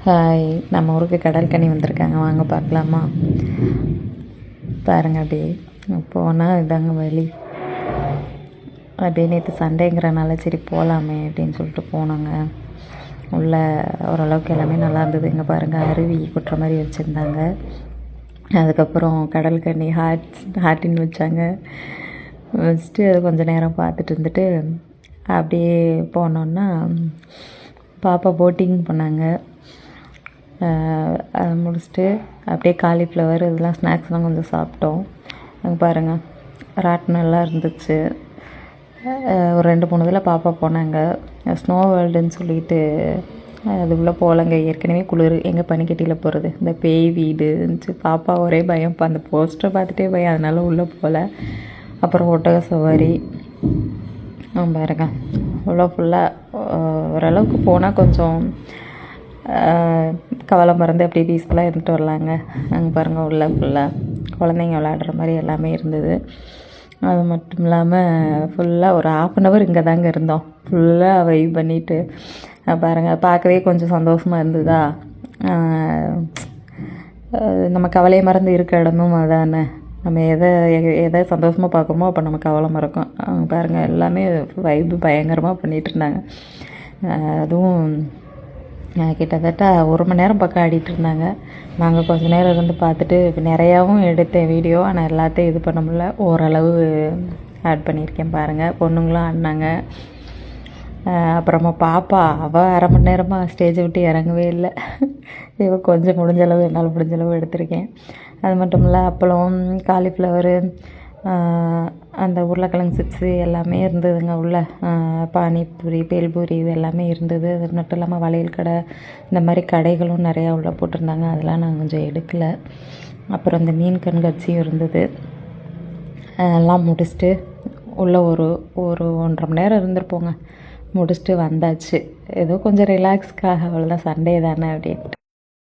Hi, நம்ம ஊருக்கு கடல் கனி வந்திருக்காங்க, வாங்க பார்க்கலாமா? பாருங்க, அப்படியே போனால் இதாங்க வழி. அப்படியே நேற்று சண்டேங்கிறனால சரி போகலாமே அப்படின்னு சொல்லிட்டு போனோங்க. உள்ள ஓரளவுக்கு எல்லாமே நல்லா இருந்தது. இங்கே பாருங்கள், அருவி கொட்டுற மாதிரி வச்சுருந்தாங்க. அதுக்கப்புறம் கடல் கனி ஹார்ட்டின் வச்சாங்க. வச்சுட்டு அது கொஞ்சம் நேரம் பார்த்துட்டு இருந்துட்டு அப்படியே போனோன்னா பாப்பா போட்டிங் பண்ணாங்க. அதை முடிச்சுட்டு அப்படியே காலிஃப்ளவர் இதெல்லாம் ஸ்நாக்ஸ்லாம் கொஞ்சம் சாப்பிட்டோம். அங்கே பாருங்கள், ராட்டினெல்லாம் இருந்துச்சு. ஒரு 2-3 இதில் பாப்பா போனாங்க. ஸ்னோ வேர்ல்டுன்னு சொல்லிட்டு அது உள்ளே போகலங்க. ஏற்கனவே குளிர், எங்கே பனிக்கட்டியில் போகிறது, இந்த பேய் வீடு இருந்துச்சு. பாப்பா ஒரே பயம், அந்த போஸ்டரை பார்த்துட்டே பயம், அதனால உள்ளே போகல. அப்புறம் ஒட்டக சவாரி பாருங்க, அவ்வளோ ஃபுல்லாக ஓரளவுக்கு போனால் கொஞ்சம் கவலை மறந்து அப்படியே பீஸ்ஃபுல்லாக இருந்துட்டு வரலாங்க. அங்கே பாருங்கள், உள்ள ஃபுல்லாக குழந்தைங்க விளையாடுற மாதிரி எல்லாமே இருந்தது. அது மட்டும் இல்லாமல் ஃபுல்லாக ஒரு 1/2 hour இங்கே தாங்க இருந்தோம். ஃபுல்லாக வைப் பண்ணிவிட்டு பாருங்கள், பார்க்கவே கொஞ்சம் சந்தோஷமாக இருந்ததா. நம்ம கவலையை மறந்து இருக்க இடமும் அதானே. நம்ம எதை சந்தோஷமாக பார்க்குமோ அப்போ நம்ம கவலை மறக்கும். பாருங்கள், எல்லாமே வைப்பு பயங்கரமாக பண்ணிகிட்டு இருந்தாங்க. அதுவும் கிட்டத்தட்ட 1 மணி நேரம் பக்கம் ஆடிட்டு இருந்தாங்க. நாங்கள் கொஞ்சம் நேரம் இருந்து பார்த்துட்டு நிறையாவும் எடுத்தேன் வீடியோ, ஆனால் எல்லாத்தையும் இது பண்ண முடியல. ஓரளவு ஆட் பண்ணியிருக்கேன் பாருங்கள். பொண்ணுங்களும் ஆடினாங்க. அப்புறமா பாப்பா அவள் 1/2 மணி நேரமாக ஸ்டேஜை விட்டு இறங்கவே இல்லை. இவ கொஞ்சம் முடிஞ்சளவு, என்னால் முடிஞ்சளவு எடுத்திருக்கேன். அது மட்டும் இல்லை, அப்பளம், காலிஃப்ளவரு, அந்த உருளைக்கிழங்கு சிப்ஸு எல்லாமே இருந்ததுங்க. உள்ள பானிபூரி, பேல்பூரி இது எல்லாமே இருந்தது. அது மட்டும் இல்லாமல் வளையல் கடை, இந்த மாதிரி கடைகளும் நிறையா உள்ளே போட்டிருந்தாங்க. அதெல்லாம் நான் கொஞ்சம் எடுக்கலை. அப்புறம் இந்த மீன் கண்காட்சியும் இருந்தது. எல்லாம் முடிச்சுட்டு உள்ளே ஒரு 1.5 மணி நேரம் இருந்திருப்போங்க. முடிச்சுட்டு வந்தாச்சு. ஏதோ கொஞ்சம் ரிலாக்ஸ்க்காக, அவ்வளோதான், சண்டே தானே அப்படின்ட்டு.